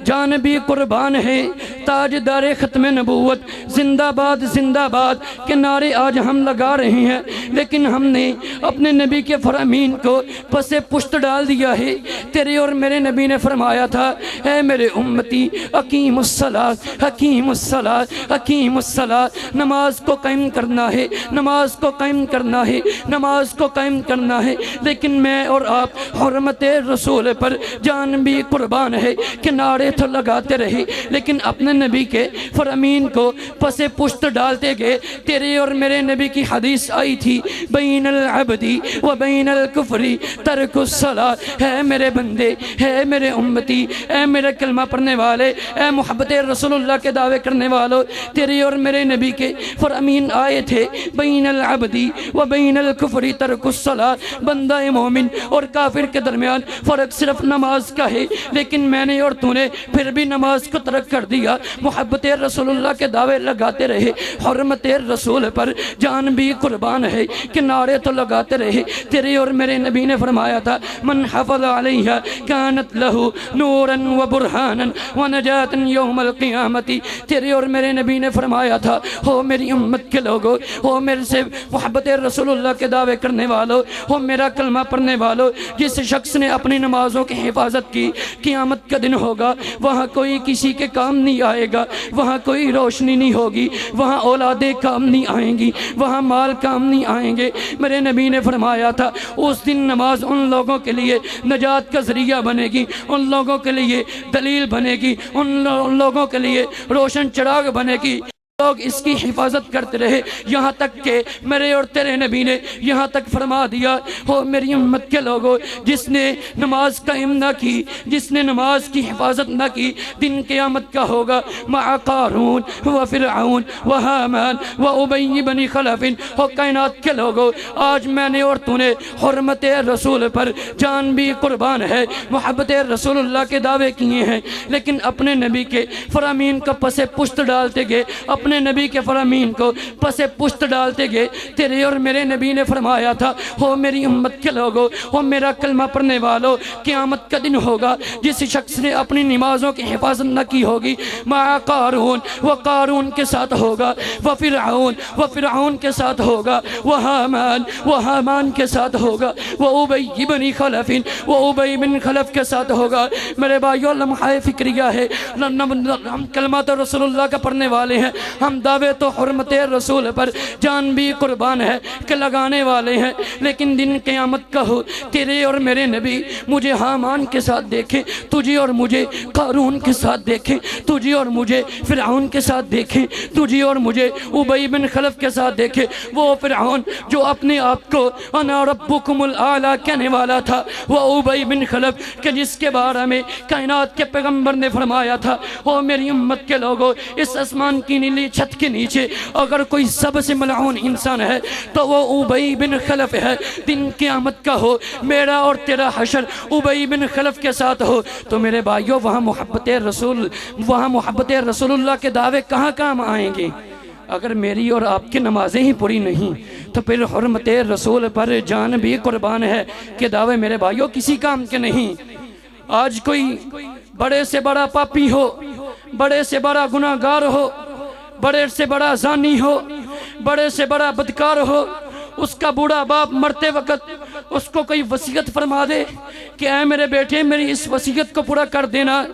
जान भी कुर्बान है, ताजदार ख़त्म नबूवत जिंदाबाद जिंदाबाद के नारे आज हम लगा रहे हैं, लेकिन हमने अपने नबी के फरमीन को पसे पुश्त डाल दिया है। तेरे और मेरे नबी ने फरमाया था, है मेरे उम्मती अकीमुस्सलात हकीमुस्सलात हकीमुस्सलात, नमाज को कायम करना है, नमाज को कायम करना है, नमाज को कायम करना है। लेकिन मैं और आप हुर्मत रसूल पर जान भी कुर्बान है कि नारे तो लगाते रहे, लेकिन अपने नबी के फरमीन को पसे पुश्त डालते गए। तेरे और मेरे नबी की हदीस आई थी, बैनल अब्दी व बैनल कुफ्री तर्कुस्सलात। है मेरे बंदे, है मेरे उम्मती, है मेरे कलमा पढ़ने वाले, है मोहब्बत रसूलुल्लाह के दावे करने वालों, तेरे और मेरे नबी के फरमीन आए थे, बैनल अब्दी व बैनल कुफ्री तर्कुस्सलात। बंदा मोमिन और काफिर के दरमियान फ़र्क सिर्फ नमाज का है, लेकिन मैंने और तूने फिर भी नमाज को तर्क कर दिया। मोहब्बत रसूलुल्लाह के दावे लगाते रहे, हुर्मत रसूल पर जान भी कुर्बान है कि नारे तो लगाते रहे। तेरे और मेरे नबी ने फरमाया था, मन हफ़ज़ अलैहा कानत लहू नूरन व बुरहानन व नजातन यौमल क़ियामती। तेरे और मेरे नबी ने फरमाया था, हो मेरी उम्मत के लोगों, हो मेरे से मोहब्बत रसूलुल्लाह के दावे करने वालों, हो मेरा कलमा पढ़ने वालों, जिस शख्स ने अपनी नमाजों की हिफाजत की, क़ियामत का दिन होगा, वहाँ कोई किसी के काम नहीं आएगा, वहाँ कोई रोशनी नहीं होगी, वहाँ औलादें काम नहीं आएंगी, वहाँ माल काम नहीं आएंगे। मेरे नबी ने फरमाया था, उस दिन नमाज उन लोगों के लिए नजात का ज़रिया बनेगी, उन लोगों के लिए दलील बनेगी, उन लोगों के लिए रोशन चिराग बनेगी। लोग इसकी हिफाजत करते रहे, यहाँ तक के मेरे और तेरे नबी ने यहाँ तक फरमा दिया, हो मेरी उम्मत के लोगों, जिसने नमाज कायम ना की, जिसने नमाज की हिफाजत ना की, दिन क़यामत का होगा मअ क़ारून व फ़िरऔन व हामान व उबई बनी खलफ़िन। हो कायनात के लोगों, आज मैंने और तूने हुर्मत रसूल पर जान भी कुर्बान है, मोहब्बत रसूलुल्लाह के दावे किए हैं, लेकिन अपने नबी के फरामीन को पसे पुश्त डालते गए, अपने अपने नबी के फरामीन को पसे पुश्त डालते गए। तेरे और मेरे नबी ने फरमाया था, हो मेरी उम्मत के लोगों, हो मेरा कलमा पढ़ने वालों, क़यामत का दिन होगा जिस शख्स ने अपनी नमाजों की हिफाजत न की होगी, मा कारून, वह कारून के साथ होगा, वह फ़िरऔन के साथ होगा, वह हामान के साथ होगा, वह उबई बिन खलफ, वह उबई बिन खलफ के साथ होगा। मेरे भाइयों, लम्हा फ़िक्रिया है, हम कलमा तो रसूलुल्लाह का पढ़ने वाले हैं, हम दावे तो हुर्मत रसूल पर जान भी कुर्बान है कि लगाने वाले हैं, लेकिन दिन क़यामत का हो तेरे और मेरे नबी मुझे हामान के साथ देखे, तुझे और मुझे कारून के साथ देखे, तुझे और मुझे फ़िरऔन के साथ देखे, तुझे और मुझे उबई बिन खलफ के साथ देखे। वो फ़िरऔन जो अपने आप को अना रब्बुकुमुल आला कहने वाला था, वह उबई बिन खलफ के जिसके बारे में कायनात के पैगंबर ने फरमाया था, ओ मेरी उम्मत के लोगों, इस आसमान की नीली छत के नीचे अगर कोई सबसे मलऊन इंसान है तो वो उबई बिन खलफ है। दिन क़यामत का हो मेरा और तेरा हशर उबई बिन खलफ के साथ हो, तो मेरे भाइयों वहाँ मोहब्बत रसूलुल्लाह के दावे कहाँ काम आएंगे? अगर मेरी और आपकी नमाजें ही पूरी नहीं तो फिर हुर्मत रसूल पर जान भी कुर्बान है कि दावे मेरे भाइयों किसी काम के नहीं। आज कोई बड़े से बड़ा पापी हो, बड़े से बड़ा गुनाहगार हो, बड़े से बड़ा जानी हो, बड़े से बड़ा बदकार हो, उसका बूढ़ा बाप मरते वक्त उसको कोई वसीयत फरमा दे कि ऐ मेरे बेटे मेरी इस वसीयत को पूरा कर देना,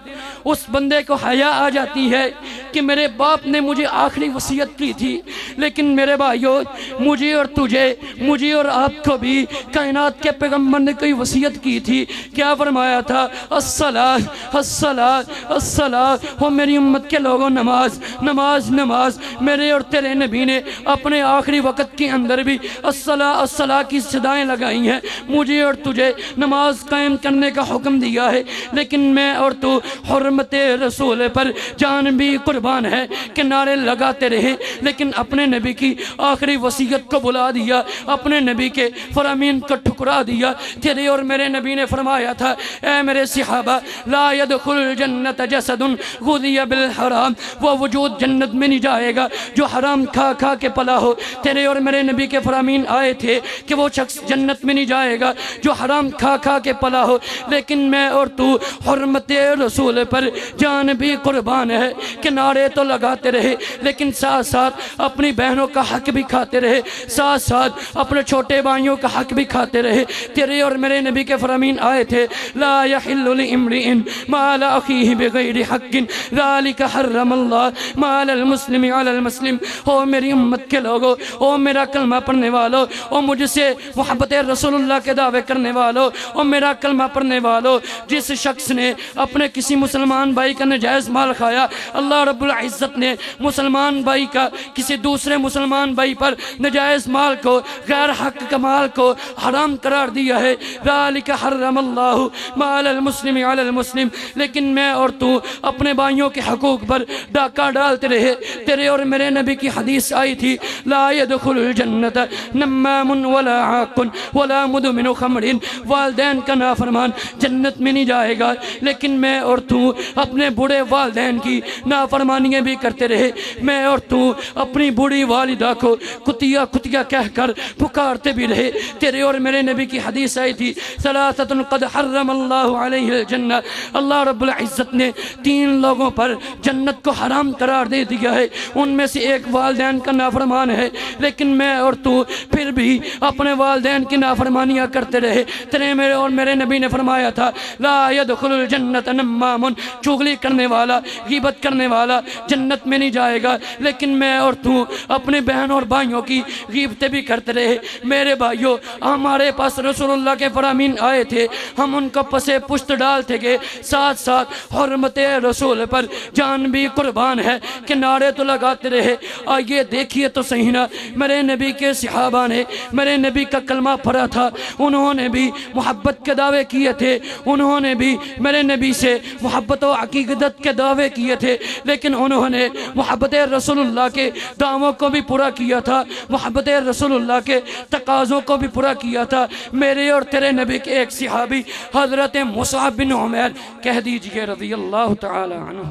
उस बंदे को हया आ जाती है कि मेरे बाप ने मुझे आखिरी वसीयत की थी। लेकिन मेरे भाइयों, मुझे और तुझे, मुझे और आपको भी कायनात के पैगंबर ने कोई वसीयत की थी। क्या फरमाया था? अस्सलाह अस्सलाह अस्सलाह। हो मेरी उम्मत के लोगों, नमाज नमाज नमाज। मेरे और तेरे नबी ने अपने आखिरी वक़्त के अंदर भी अस्सलाह अस्सलाह की सदाएँ लगाई हैं। मुझे और तुझे नमाज कायम करने का हुक्म दिया है, लेकिन मैं और तू हुर्मत रसूल पर जान भी कुर्बान है कि नारे लगाते रहे, लेकिन अपने नबी की आखिरी वसीयत को बुला दिया, अपने नबी के फरामीन को ठुकरा दिया। तेरे और मेरे नबी ने फरमाया था, ऐ मेरे सहाबा, ला यदखुल जन्नत जसदुन गुदिया बिल हराम। वो वजूद जन्नत में नहीं जाएगा जो हराम खा खा के पला हो। तेरे और मेरे नबी के फरामीन आए थे कि वो शख्स जन्नत में नहीं जाएगा जो हराम खा खा के पला हो, लेकिन मैं और तू हुर्मत रसूल पर जान भी कुर्बान है कि नारे तो लगाते रहे, लेकिन साथ साथ अपनी बहनों का हक भी खाते रहे, साथ साथ अपने छोटे भाइयों का हक भी खाते रहे। तेरे और मेरे नबी के फरामीन आए थे, ला यहिल्लु लिइम्रिइन माल अखीहि बिगैरि हक्किन ज़ालिका हर्रमल्लाह मालल मुस्लिमी अलल मुस्लिम। हो मेरी उम्मत के लोगों, ओ मेरा कलमा पढ़ने वालों, ओ मुझसे मोहब्बत रसूलुल्लाह के दावे करने वालों, ओ मेरा कलमा पढ़ने वालों, जिस शख्स ने अपने किसी मुसलमान भाई का नजायज़ माल खाया, अल्लाह रब्बुल इज़्ज़त ने मुसलमान भाई का किसी दूसरे मुसलमान भाई पर नजायज़ माल को, गैर हक का माल को हराम करार दिया है। ज़ालिका हर्रमल्लाहु मालल मुस्लिमी अलल मुस्लिम। लेकिन मैं और तू अपने भाइयों के हकूक़ पर डाका डालते रहे। तेरे और मेरे नबी की हदीस आई थी, ला यदखुलुल जन्नत नम्मामुन वला आकुन वला मुदमिनु खमरिन। वालिदैन का नाफरमान जन्नत में नहीं जाएगा, लेकिन मैं और तू अपने बूढ़े वालिदैन की नाफरमानियाँ भी करते रहे। मैं और तू अपनी बूढ़ी वालिदा को कुतिया कुतिया कहकर पुकारते भी रहे। तेरे और मेरे नबी की हदीस आई थी, सलासतुन क़द हर्रमल्लाहु अलैहिल जन्नह। अल्लाह रब्बुल इज़्ज़त ने 3 लोगों पर जन्नत को हराम करार दे दिया है, उनमें से एक वालिदैन का नाफरमान है। लेकिन मैं और तू फिर भी अपने वालिदैन की नाफरमानियाँ करते रहे। तेरे मेरे और मेरे नबी ने फरमाया था, ला यदखुलुल जन्नत नम्मामुन, चुगली करने वाला, गीबत करने वाला जन्नत में नहीं जाएगा। लेकिन मैं और तू अपने बहन और भाइयों की गीबतें भी करते रहे। मेरे भाइयों, हमारे पास रसूलुल्लाह के फरामीन आए थे, हम उनको पसे पुश्त डालते गए, साथ साथ हुर्मत रसूल पर जान भी कुर्बान है कि नारे तो लगाते रहे। आइए देखिए तो सही ना, मेरे नबी के सहाबा ने मेरे नबी का कलमा पढ़ा था, उन्होंने भी मोहब्बत के दावे किए थे, उन्होंने भी मेरे नबी से मोहब्बत व अकीदत के दावे किए थे, लेकिन उन्होंने मोहब्बत रसूलुल्लाह के दावों को भी पूरा किया था, मोहब्बत रसूलुल्लाह के तकाज़ों को भी पूरा किया था। मेरे और तेरे नबी के एक सहाबी हज़रत मुसअब बिन उमैर, कह दीजिए रज़ियल्लाहु तआला अन्हु,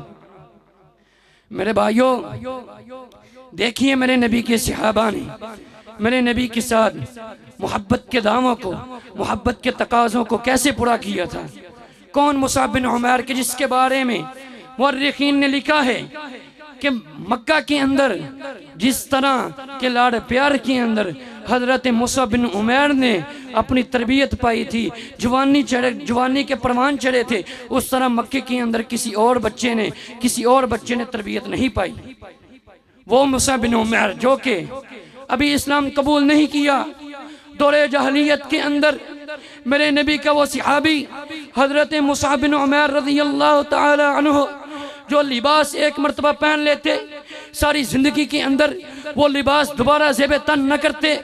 मेरे भाइयों देखिए, मेरे नबी के सहाबा ने मेरे नबी के साथ मोहब्बत के दावों को, मोहब्बत के तकाज़ों को कैसे पूरा किया था। कौन मुसाब बिन उमैर के जिसके बारे में मुअर्रिखीन ने लिखा है कि मक्का के अंदर जिस तरह के लाड़ प्यार के अंदर हजरत मुसाब बिन उमैर ने अपनी तरबियत पाई थी, जवानी के परवान चढ़े थे, उस तरह मक्के के अंदर किसी और बच्चे ने तरबियत नहीं पाई। वो मुसाब बिन उमैर जो कि अभी इस्लाम कबूल नहीं किया, दौरे जहलियत के अंदर मेरे नबी का वो सहाबी हजरत मुसाब बिन उमैर रज़ियल्लाहु ताला अन्हु जो लिबास एक मर्तबा पहन लेते, सारी जिंदगी के अंदर वो लिबास दोबारा ज़ेबे तन न करते,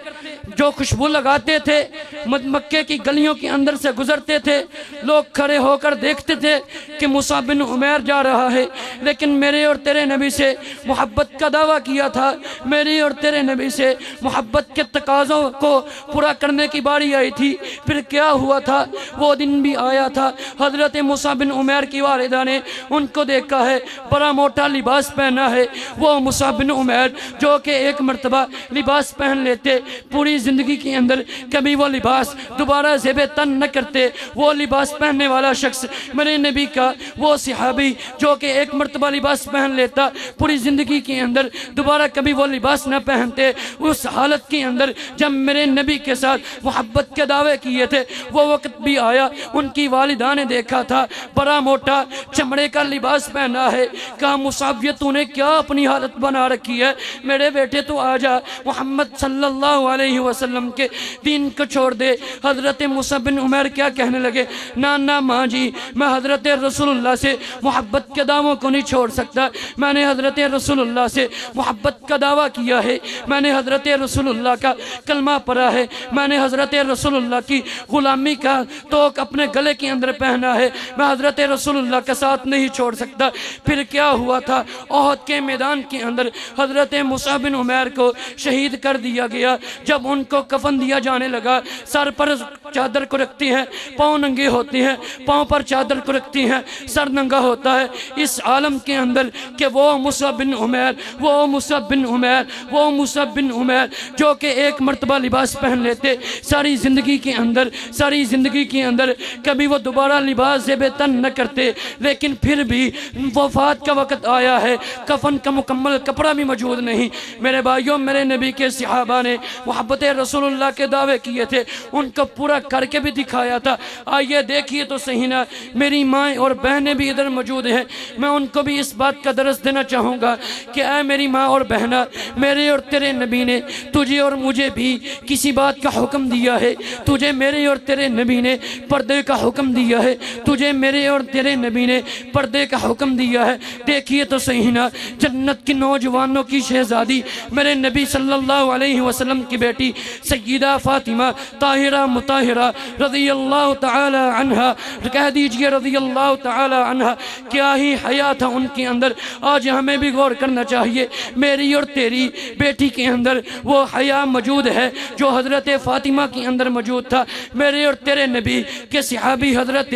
जो खुशबू लगाते थे, मक्के की गलियों के अंदर से गुजरते थे, लोग खड़े होकर देखते थे कि मुसाब बिन उमैर जा रहा है, लेकिन मेरे और तेरे नबी से मोहब्बत का दावा किया था, मेरे और तेरे नबी से मोहब्बत के तकाज़ों को पूरा करने की बारी आई थी। फिर क्या हुआ था, वो दिन भी आया था, हजरत मुसाब बिन उमैर की वालिदा ने उनको देखा है, बड़ा मोटा लिबास पहना है। वो मुसाब बिन उमैर जो कि एक मर्तबा लिबास पहन लेते, पूरी ज़िंदगी के अंदर कभी वो लिबास दोबारा ज़ेबे तन न करते, वो लिबास पहनने वाला शख्स मेरे नबी का वो सहाबी जो कि एक मर्तबा लिबास पहन लेता, पूरी ज़िंदगी के अंदर दोबारा कभी वो लिबास न पहनते। उस हालत के अंदर जब मेरे नबी के साथ मोहब्बत के दावे किए थे, वो वक्त भी आया, उनकी वालिदा ने देखा था, बड़ा मोटा चमड़े का लिबास पहना है। कहा मुसाब ये तूने क्या अपनी हालत बना रखी है, मेरे बेटे तो आ जा, मोहम्मद सल्लल्लाहु अलैहि वसल्लम के दीन को छोड़ दे। हजरत मुसाब बिन उमैर क्या कहने लगे, ना ना माँ जी, मैं हजरत रसूलुल्लाह से मोहब्बत के दावों को नहीं छोड़ सकता। मैंने हजरत रसूलुल्लाह से मोहब्बत का दावा किया है, मैंने हजरत रसूलुल्लाह का कलमा पढ़ा है, मैंने हजरत रसूलुल्लाह की गुलामी का तोक अपने गले के अंदर पहना है, मैं हजरत रसूलुल्लाह का साथ नहीं छोड़ सकता। फिर क्या हुआ था, ओहद के मैदान के अंदर हजरत मुसाब बिन उमैर को शहीद कर दिया गया। जब उनको कफन दिया जाने लगा, सर पर चादर को रखती हैं, पाँव नंगे होते हैं, पाँव पर चादर को रखती हैं, सर नंगा होता है। इस आलम के अंदर कि वो मुसाब बिन उमैर, वो मुसाब बिन उमैर, वो मुसाब बिन उमैर जो कि एक मर्तबा लिबास पहन लेते, सारी ज़िंदगी के अंदर, सारी ज़िंदगी के अंदर कभी वो दोबारा लिबास ज़ेबे तन न करते, लेकिन फिर भी वफ़ात का वक़्त आया है, कफन का मुकम्मल कपड़ा भी मौजूद नहीं। मेरे भाइयों, मेरे नबी के सहाबा ने मोहब्बत रसूलुल्लाह के दावे किए थे, उनको पूरा करके भी दिखाया था। आइए देखिए तो सही ना, मेरी माँ और बहनें भी इधर मौजूद हैं, मैं उनको भी इस बात का दरस देना चाहूँगा कि ऐ मेरी माँ और बहना, मेरे और तेरे नबी ने तुझे और मुझे भी किसी बात का हुक्म दिया है। तुझे मेरे और तेरे नबी ने पर्दे का हुक्म दिया है, तुझे मेरे और तेरे नबी ने पर्दे का हुक्म दिया है। देखिए तो सही ना, जन्नत की नौजवानों की शहजादी मेरे नबी सल्लल्लाहु अलैहि वसल्लम की बेटी सय्यदा फातिमा ताहिरा मुताहिरा रज़ियल्लाहु ताला अन्हा, कह दीजिए रज़ियल्लाहु ताला अन्हा, क्या ही हया था उनके अंदर। आज हमें भी गौर करना चाहिए, मेरी और तेरी बेटी के अंदर वो हया मौजूद है जो हज़रत फ़ातिमा के अंदर मौजूद था। मेरे और तेरे नबी के सहाबी हज़रत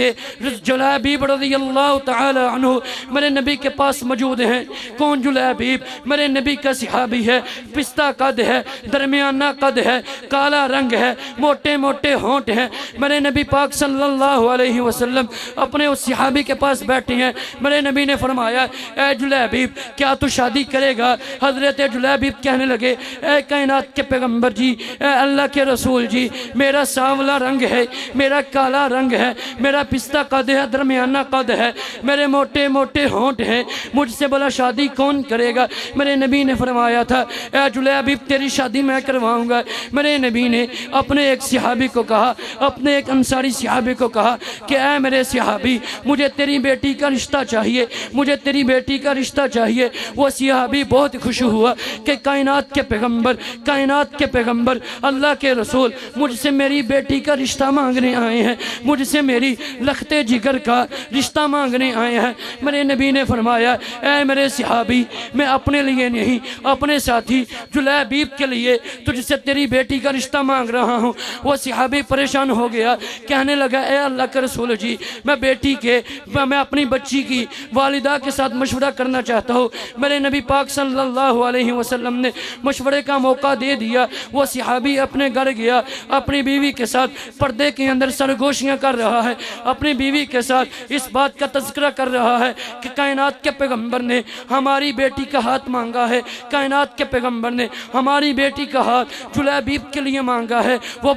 जुलैबीब रज़ियल्लाहु ताला अन्हु मेरे नबी के पास मौजूद हैं। कौन जुलैबीब? मेरे नबी का सहाबी है, पिस्ता कद है, दरमियाना कद है, काला रंग है, मोटे मोटे होंठ हैं। मेरे नबी पाक सल्लल्लाहु अलैहि वसल्लम अपने उस सहाबी के पास बैठे हैं। मेरे नबी ने फरमाया, ए जुलैबीब क्या तू शादी करेगा? हज़रत जुलैबीब कहने लगे, ए कायनात के पैगंबर जी, ए अल्लाह के रसूल जी, मेरा सांवला रंग है, मेरा काला रंग है, मेरा पिस्ता कद है, दरमियाना कद है, मेरे मोटे मोटे होंठ हैं, मुझसे बोला शादी कौन करेगा? मेरे नबी ने फरमाया था, ए जुलैबीब तेरी शादी मैं करवाऊंगा। मेरे नबी ने अपने एक सहाबी को कहा, अपने एक अंसारी सहाबी को कहा कि ऐ मेरे सहाबी, मुझे तेरी बेटी का रिश्ता चाहिए, मुझे तेरी बेटी का रिश्ता चाहिए। वो सहाबी बहुत खुश हुआ कि कायनात के पैगंबर, कायनात के पैगंबर अल्लाह के रसूल मुझसे मेरी बेटी का रिश्ता मांगने आए हैं, मुझसे मेरी लखते जिगर का रिश्ता मांगने आए हैं। मेरे नबी ने फरमाया, ऐ मेरे सहाबी, मैं अपने लिए नहीं, अपने साथी जुलैबीब के लिए तुझसे तेरी बेटी का रिश्ता मांग रहा हूँ। वो सहाबी परेशान हो गया, कहने लगा ए अल्लाह के रसूल जी, मैं अपनी बच्ची की वालिदा के साथ मशवरा करना चाहता हूँ। मेरे नबी पाक सल्लल्लाहु अलैहि वसल्लम ने मशवरे का मौका दे दिया। वो सहाबी अपने घर गया, अपनी बीवी के साथ पर्दे के अंदर सरगोशियाँ कर रहा है, अपनी बीवी के साथ इस बात का तज़किरा कर रहा है कि कायनात के पैगम्बर ने हमारी बेटी का हाथ मांगा है, कायनात के पैगम्बर ने हमारी बेटी का हाथ जुलैबीब के लिए मांगा है। वो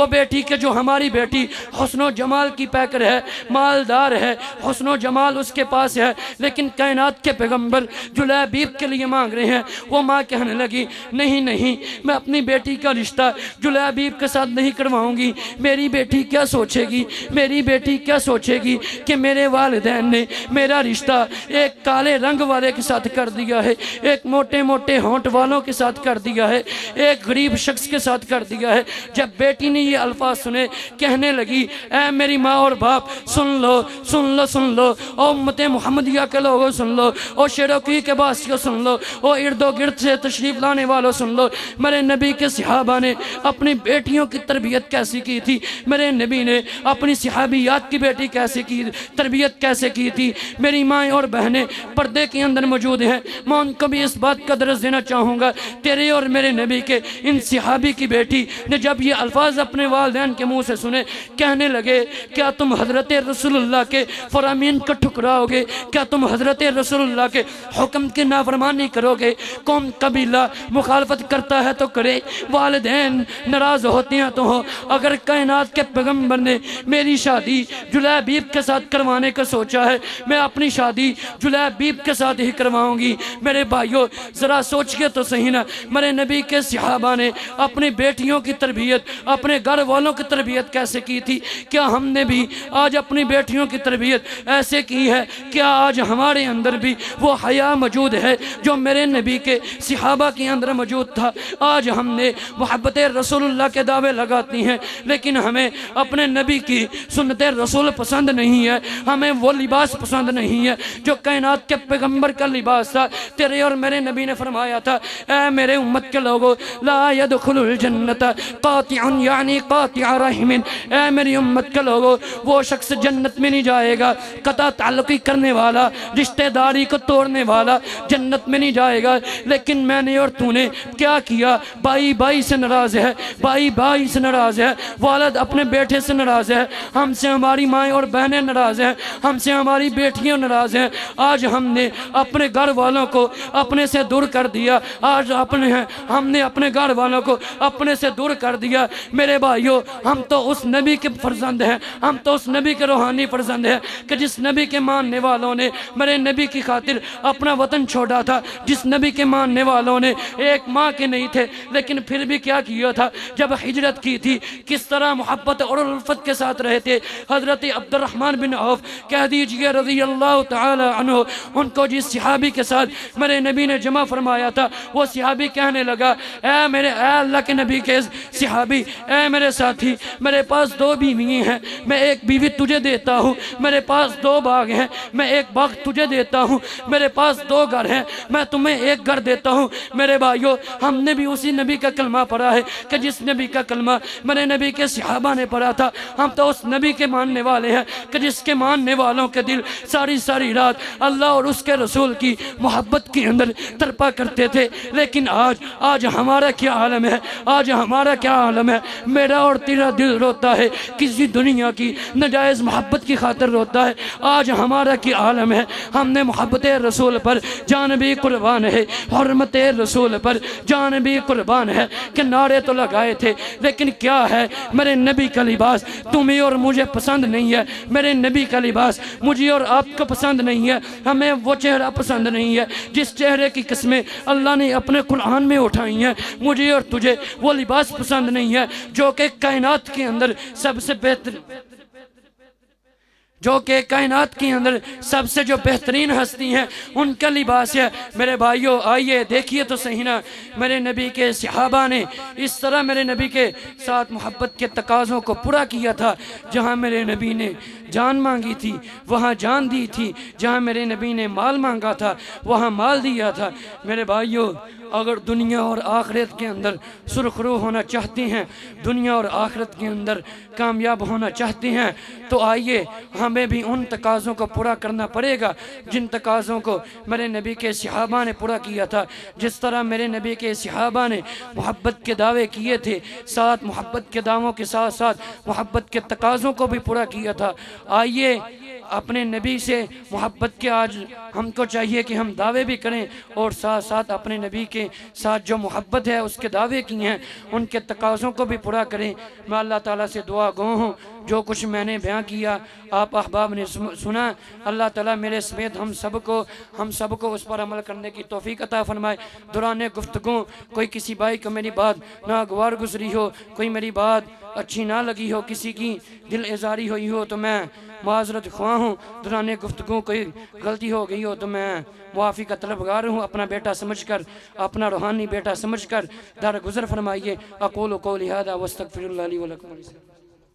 बेटी के जो हमारी बेटी हुस्नो जमाल की पैकर है, मालदार है, हुस्नो जमाल उसके पास है, लेकिन कायनात के पैगम्बर जुलैबीब के लिए मांग रहे हैं। वो माँ कहने लगी नहीं नहीं, मैं अपनी बेटी का रिश्ता जुलैबीब के साथ नहीं करवाऊंगी। मेरी बेटी क्या सोचेगी, मेरी बेटी क्या सोचेगी कि मेरे वालिदैन ने मेरा रिश्ता एक काले रंग वाले के साथ कर दिया है, एक मोटे मोटे होंठ वालों के साथ कर दिया है, एक गरीब शख्स के साथ कर दिया है। जब बेटी ने ये अल्फाज सुने, कहने लगी ऐ मेरी माँ और बाप, सुन लो सुन लो सुन लो, ओ उम्मते मुहम्मदिया के लोगों सुन लो, ओ शेरोकी के बासियों सुन लो, ओ इर्दो गिर्द से तशरीफ लाने वालों सुन लो। मेरे नबी के सहाबा ने अपनी बेटियों की तरबियत कैसी की थी, मेरे नबी ने अपनी सहाबियात की बेटी कैसे की तरबियत कैसे की थी। मेरी माएँ और बहनें पर्दे के अंदर मौजूद हैं, मैं उनको भी इस बात का दर्ज देना चाहूँगा। तेरे और मेरे नबी के इन सहाबी की बेटी ने जब ये अल्फाज अपने वालिदैन के मुँह से सुने, कहने लगे क्या तुम हज़रत रसूलुल्लाह के फरामीन को ठुकराओगे, क्या तुम हज़रत रसूलुल्लाह के हुक्म की नाफरमानी करोगे। कौम कबीला मुखालफत करता है तो करे, वालिदैन नाराज़ होते हैं तो हो। अगर कायनात के पैगम्बर ने मेरी शादी जुलैबीब के साथ करवाने का सोचा है, मैं अपनी शादी जुलैबीब के साथ ही करवाऊंगी। मेरे भाइयों ज़रा सोच के तो सही ना, मेरे नबी के सहाबा ने अपनी बेटियों की तरबियत, अपने घर वालों की तरबियत कैसे की थी। क्या हमने भी आज अपनी बेटियों की तरबियत ऐसे की है? क्या आज हमारे अंदर भी वो हया मौजूद है जो मेरे नबी के सहाबा के अंदर मौजूद था? आज हमने मोहब्बत रसूलुल्लाह के दावे लगाती हैं, लेकिन हमें अपने नबी की सुन्नत रसूल पसंद नहीं है, हमें वो लिबास पसंद नहीं है जो कायनात के पैगम्बर का लिबास था। तेरे और मेरे नबी ने फरमाया था ऐ मेरे उम्मत के लोगों, ला यदखुलुल जन्नत कातिउन यानी कातिअ रहमिन, ऐ मेरी उम्मत के लोगों, वो शख्स जन्नत में नहीं जाएगा, कता ताल्लुकी करने वाला, रिश्तेदारी को तोड़ने वाला जन्नत में नहीं जाएगा। लेकिन मैंने और तूने क्या किया? भाई भाई से नाराज़ है, भाई भाई से नाराज़ है, वालिद अपने बेटे से नाराज़ है, हमसे हमारी माएँ और बहनें नाराज़ हैं, हमसे हमारी बेटियाँ नाराज़ हैं। आज हमने अपने घर वालों को अपने से दूर कर दिया, आज हमने अपने घर वालों को अपने से दूर कर दिया। मेरे भाइयों हम तो उस नबी के फर्जंद हैं, हम तो उस नबी के रूहानी फर्जंद हैं कि जिस नबी के मानने वालों ने मेरे नबी की खातिर अपना वतन छोड़ा था, जिस नबी के मानने वालों ने एक माँ के नहीं थे लेकिन फिर भी क्या किया था, जब हिजरत की थी किस तरह मोहब्बत और उल्फत के साथ रहे थे। हज़रत अब्दुर्रहमान बिन औफ कह दीजिए रज़ी अल्लाह तआला अन्हु, उनको जिस सहाबी के साथ मेरे नबी ने जमा फरमाया था, वो सहाबी कहने लगा ऐ अल्लाह के नबी के सहाबी, ऐ मेरे साथी, मेरे पास 2 बीवी हैं, मैं एक बीवी तुझे देता हूँ, मेरे पास 2 बाग हैं, मैं एक बाग तुझे देता हूँ, मेरे पास 2 घर हैं, मैं तुम्हें एक घर देता हूँ। मेरे भाइयों हमने भी उसी नबी का कलमा पढ़ा है कि जिस नबी का कलमा मेरे नबी के सहाबा ने पढ़ा था। हम तो उस नबी के मानने वाले हैं कि जिसके मानने वालों के दिल सारी सारी रात अल्लाह और उसके रसूल की मोहब्बत के अंदर तड़पा करते थे। लेकिन आज हमारा क्या आलम है, आज हमारा क्या आलम है। मेरा और तेरा दिल रोता है, किसी दुनिया की नाजायज़ मोहब्बत की खातिर रोता है। आज हमारा क्या आलम है, हमने मोहब्बत रसूल पर जान भी कुर्बान है, हुर्मत रसूल पर जान भी कुर्बान है कि नारे तो लगाए थे, लेकिन क्या है मेरे नबी का लिबास तुम्हें और मुझे पसंद नहीं है, मेरे नबी का लिबास मुझे और आपको पसंद नहीं है, हमें वो चेहरा पसंद नहीं है जिस चेहरे की किस्में अल्लाह ने अपने कुरान में उठाई हैं। मुझे और तुझे वो लिबास पसंद नहीं है जो कि कायनात के अंदर सबसे बेहतर, जो कि कायनात के अंदर सबसे जो बेहतरीन हस्ती हैं उनका लिबास है। मेरे भाइयों आइए देखिए तो सही ना, मेरे नबी के सहाबा ने इस तरह मेरे नबी के साथ मोहब्बत के तकाज़ों को पूरा किया था। जहाँ मेरे नबी ने जान मांगी थी वहाँ जान दी थी, जहाँ मेरे नबी ने माल मांगा था वहाँ माल दिया था। मेरे भाइयों अगर दुनिया और आखिरत के अंदर सुरखरू होना चाहते हैं, दुनिया और आखिरत के अंदर कामयाब होना चाहते हैं, तो आइए हमें भी उन तकाज़ों को पूरा करना पड़ेगा जिन तकाज़ों को मेरे नबी के सहाबा ने पूरा किया था। जिस तरह मेरे नबी के सहाबा ने मोहब्बत के दावे किए थे, साथ मोहब्बत के दावों के साथ साथ मोहब्बत के तकाज़ों को भी पूरा किया था। आइए अपने नबी से मोहब्बत के आज हमको चाहिए कि हम दावे भी करें और साथ साथ अपने नबी के साथ जो मोहब्बत है उसके दावे किए हैं उनके तकाज़ों को भी पूरा करें। मैं अल्लाह ताला से दुआ गो हूँ, जो कुछ मैंने बयां किया आप अहबाब ने सुना, अल्लाह ताला मेरे समेत हम सबको उस पर अमल करने की तौफीक अता फरमाए। दौरान गुफ्तगू कोई किसी भाई को मेरी बात नागवार गुजरी हो, कोई मेरी बात अच्छी ना लगी हो, किसी की दिल एजारी हुई हो तो मैं माजरत ख्वाह हूँ। दौरान गुफ्तगू कोई गलती हो गई हो तो मैं मुआफ़ी का तलबगार हूँ। अपना बेटा समझकर, अपना रूहानी बेटा समझकर दर गुज़र फरमाइए। अक़ूलु क़ौली हाज़ा वस्तग़फ़िरुल्लाह ली व लकुम।